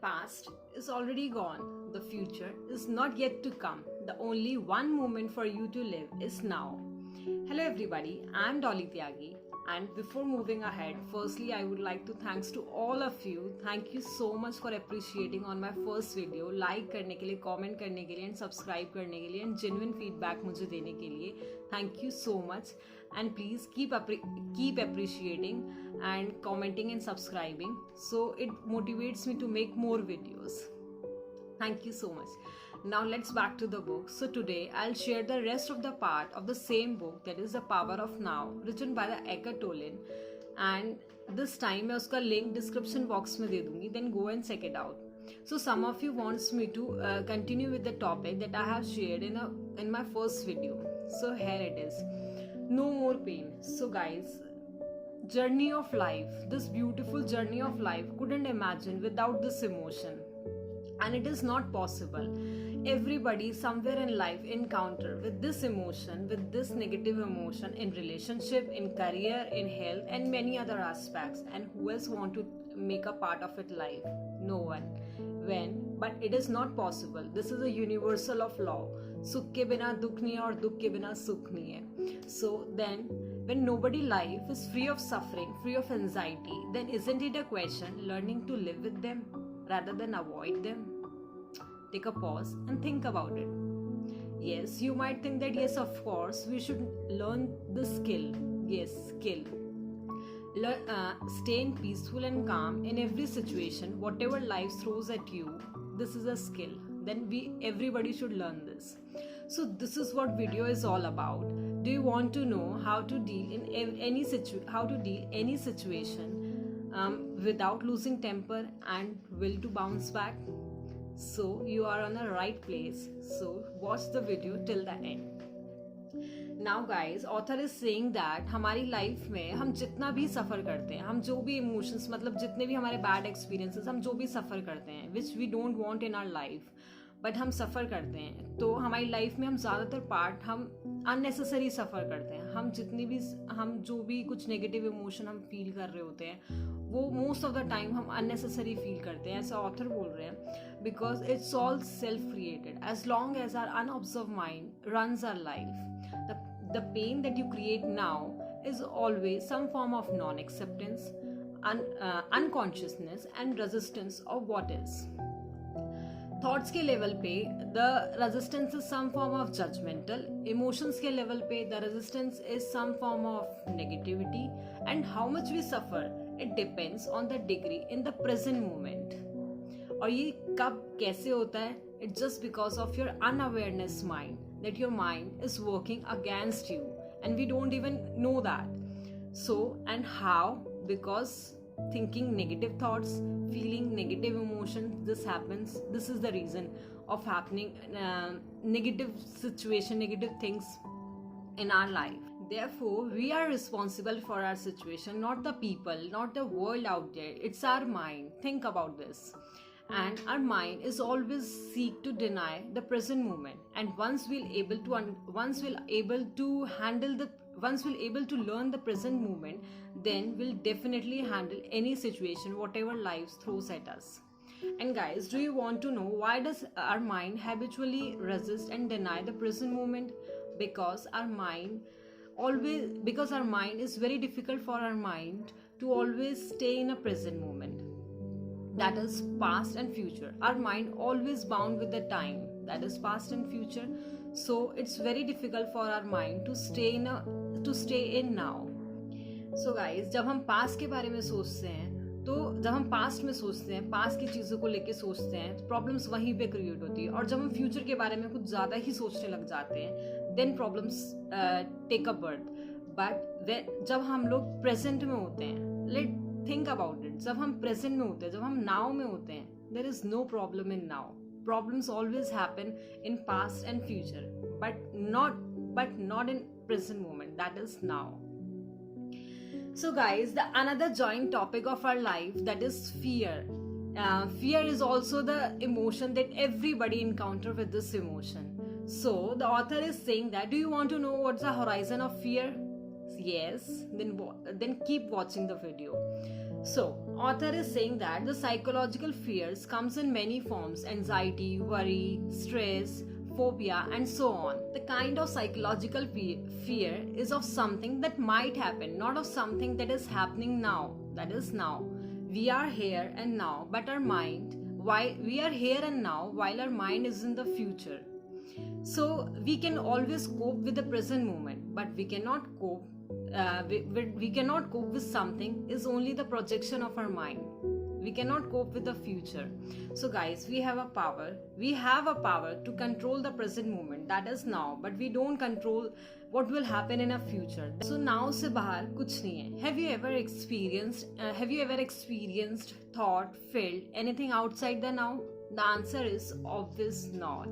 past is already gone. The future is not yet to come. The only one moment for you to live is now. Hello everybody, I'm Dolly Tyagi, and before moving ahead, firstly I would like to thanks to all of you. Thank you so much for appreciating on my first video, like करने के लिए, comment करने के लिए, and subscribe करने के लिए, and genuine feedback मुझे देने के लिए. Thank you so much, and please keep appreciating and commenting and subscribing, so it motivates me to make more videos. Thank you so much. Now let's back to the book. So today I'll share the rest of the part of the same book, that is The Power of Now, written by the Eckhart Tolle, and this time मैं उसका link description box में दे दूँगी. Then go and check it out. So some of you wants me to continue with the topic that I have shared in my first video. So here it is. No more pain. So guys, journey of life, this beautiful journey of life, couldn't imagine without this emotion. And it is not possible. Everybody somewhere in life encounter with this emotion, with this negative emotion in relationship, in career, in health, and many other aspects. And who else want to make a part of it life? No one. When? But it is not possible. This is a universal of law. Sukh ke bina dukh nahi hai aur dukh ke bina sukh nahi hai. So then, when nobody life is free of suffering, free of anxiety, then isn't it a question learning to live with them rather than avoid them? Take a pause and think about it. Yes, you might think that yes, of course, we should learn the skill. Yes, skill. Stay in peaceful and calm in every situation, whatever life throws at you. This is a skill. Then everybody should learn this. So this is what video is all about. Do you want to know how to deal in any situation without losing temper and will to bounce back? So you are on the right place. So watch the video till the end. Now guys, author is saying that हमारी life में हम जितना भी suffer करते हैं, हम जो भी इमोशंस, मतलब जितने भी हमारे बैड एक्सपीरियंसेस, हम जो भी सफ़र करते हैं, which we don't want in our life, but हम सफ़र करते हैं, तो हमारी लाइफ में हम ज़्यादातर पार्ट हम अननेसेसरी सफ़र करते हैं. हम जो भी कुछ नेगेटिव इमोशन हम फील कर रहे होते हैं, वो मोस्ट ऑफ द टाइम हम अननेसेसरी फील करते हैं, ऐसा ऑथर बोल रहे हैं, because it's all self created. As long as our unobserved mind runs our life, the pain that you create now is always some form of non-acceptance, unconsciousness and resistance of what is. Thoughts के level पे the resistance is some form of judgmental, emotions के level पे the resistance is some form of negativity, and how much we suffer, it depends on the degree in the present moment. और ये कब कैसे होता है? It's just because of your unawareness mind, that your mind is working against you and we don't even know that. So, and how? Because thinking negative thoughts, feeling negative emotions, this happens. This is the reason of happening negative situation, negative things in our life. Therefore, we are responsible for our situation, not the people, not the world out there. It's our mind. Think about this. And our mind is always seek to deny the present moment, and once we'll able to learn the present moment, then we'll definitely handle any situation whatever life throws at us. And guys, do you want to know why does our mind habitually resist and deny the present moment? Because our mind is very difficult for our mind to always stay in a present moment, that is past and future. Our mind always bound with the time, that is past and future. So it's very difficult for our mind to stay in now. So guys, जब हम past के बारे में सोचते हैं, तो जब हम past में सोचते हैं, past की चीज़ों को लेके सोचते हैं, प्रॉब्लम्स वहीं पे क्रिएट होती है. और जब हम फ्यूचर के बारे में कुछ ज़्यादा ही सोचने लग जाते हैं, then problems take a birth. But जब हम लोग present में होते हैं, think about it. जब हम present में होते हैं, जब हम now में होते हैं, there is no problem in now. Problems always happen in past and future, but not in present moment, that is now. So guys, the another joint topic of our life, that is fear. Fear is also the emotion that everybody encounter with this emotion. So the author is saying that, do you want to know what's the horizon of fear? Yes, then keep watching the video. So, author is saying that the psychological fears comes in many forms: anxiety, worry, stress, phobia, and so on. The kind of psychological fear is of something that might happen, not of something that is happening now. That is now. We are here and now, but our mind, why we are here and now while our mind is in the future. So we can always cope with the present moment, but we cannot cope. We cannot cope with something is only the projection of our mind. We cannot cope with the future. So guys, we have a power. We have a power to control the present moment, that is now, but we don't control what will happen in a future. So now से बाहर कुछ नहीं है. Have you ever experienced, thought, felt anything outside the now? The answer is obvious not.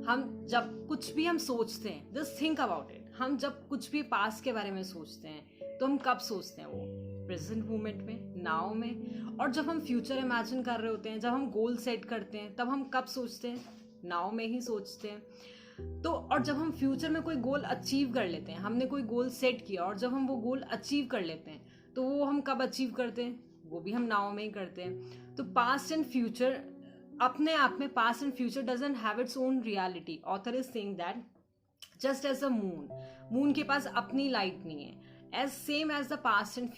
हम जब कुछ भी हम सोचते हैं, जस्ट थिंक अबाउट इट, हम जब कुछ भी पास्ट के बारे में सोचते हैं तो हम कब सोचते हैं? वो प्रेजेंट मोमेंट में, नाउ में. और जब हम फ्यूचर इमेजिन कर रहे होते हैं, जब हम गोल सेट करते हैं, तब हम कब सोचते हैं? नाउ में ही सोचते हैं. तो और जब हम फ्यूचर में कोई गोल अचीव कर लेते हैं, हमने कोई गोल सेट किया और जब हम वो गोल अचीव कर लेते हैं तो वो हम कब अचीव करते हैं? वो भी हम नाउ में ही करते हैं. तो पास्ट एंड फ्यूचर अपने आप में, past and future doesn't have its own reality. Author is saying that just as a moon के पास अपनी लाइट नहीं है. As same as the past and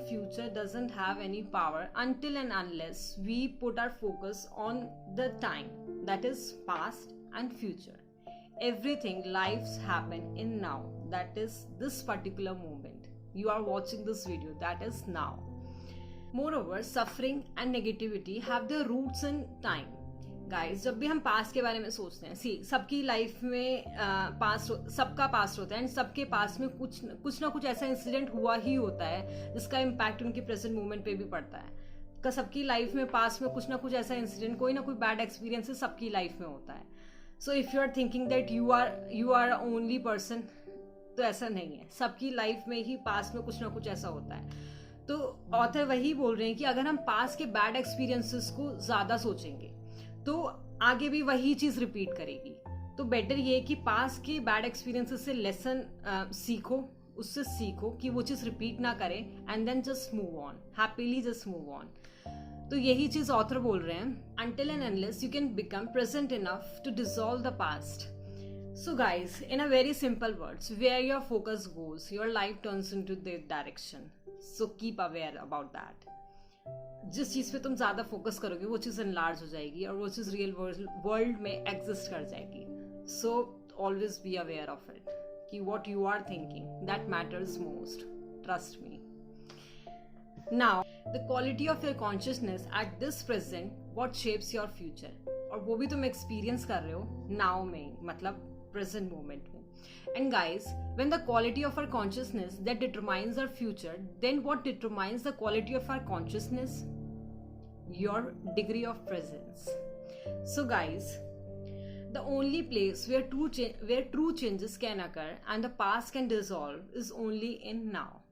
future doesn't have any power until and unless we put our focus on the time, that is past and future. Everything lives happen in now, that is this particular moment. You are watching this video, that is now. Moreover, suffering and negativity have their roots in time. Guys, जब भी हम past के बारे में सोचते हैं, सबकी life में सबका पास्ट होता है एंड सबके पास्ट में कुछ ना कुछ ऐसा इंसिडेंट हुआ ही होता है जिसका इम्पैक्ट उनकी प्रेजेंट मोमेंट पे भी पड़ता है. सबकी लाइफ में पास्ट में कुछ ना कुछ ऐसा इंसिडेंट, कोई ना कोई बैड एक्सपीरियंस सबकी लाइफ में होता है. So if you are thinking that you are only person, तो ऐसा नहीं है. सबकी लाइफ में ही पास्ट में कुछ ना कुछ ऐसा होता है. तो ऑथर वही बोल रहे हैं कि अगर हम पास्ट के बैड एक्सपीरियंसेस को ज्यादा सोचेंगे तो आगे भी वही चीज रिपीट करेगी. तो बेटर ये कि पास्ट के बैड एक्सपीरियंसेस से लेसन सीखो, उससे सीखो कि वो चीज रिपीट ना करें and then just move on, happily just move on. तो यही चीज ऑथर बोल रहे हैं. Until and unless you can become present enough to dissolve the past. So guys, in a very simple words, where your focus goes, your life turns into that direction. So keep aware about that. जिस चीज पे तुम ज्यादा focus करोगे वो चीज enlarge हो जाएगी और वो चीज रियल वर्ल्ड में एग्जिस्ट कर जाएगी. So always be aware of it कि what you are thinking, that matters most, trust me. Now the quality of your consciousness at this present what shapes your future. और वो भी तुम experience कर रहे हो नाउ में, मतलब प्रेजेंट मोमेंट में. And guys, when the quality of our consciousness that determines our future, then what determines the quality of our consciousness? Your degree of presence. So guys, the only place where true changes can occur and the past can dissolve is only in now.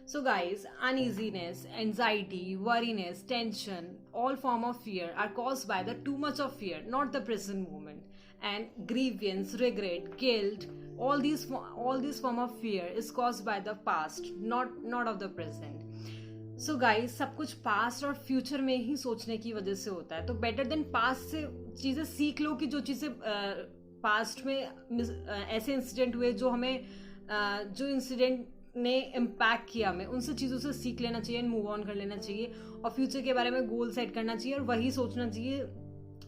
So guys, uneasiness, anxiety, worriness, tension, all form of fear are caused by the too much of fear, not the present moment. And grievance, regret, guilt, all these form of fear is caused by the past, not of the present. So guys, सब कुछ past और future में ही सोचने की वजह से होता है. तो बेटर देन पास्ट से चीजें सीख लो कि जो चीजें पास्ट में ऐसे इंसिडेंट हुए जो इंसिडेंट ने इम्पैक्ट किया हमें, उनसे चीजों से सीख लेना चाहिए, मूव ऑन कर लेना चाहिए और फ्यूचर के बारे में गोल सेट करना चाहिए और वही सोचना चाहिए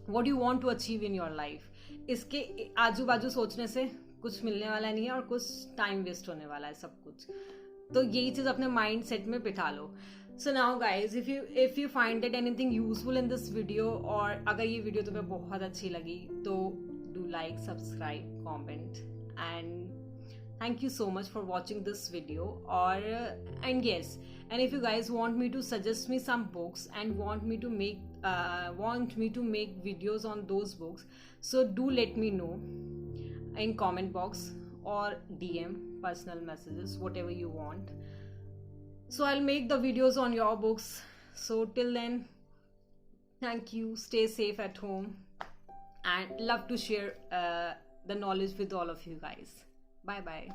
what you want to achieve in your life. इसके आजू बाजू सोचने से कुछ मिलने वाला नहीं है और कुछ टाइम वेस्ट होने वाला है सब कुछ. तो यही चीज अपने माइंड सेट में बिठा लो. So now guys, if you find that anything useful in this video, और अगर ये वीडियो तुम्हें बहुत अच्छी लगी तो do like, subscribe, comment and thank you so much for watching this video. And yes, and if you guys want me to suggest me some books and want me to make videos on those books, so do let me know in comment box or DM, personal messages, whatever you want. So I'll make the videos on your books. So till then, thank you, stay safe at home, and love to share the knowledge with all of you guys. Bye bye.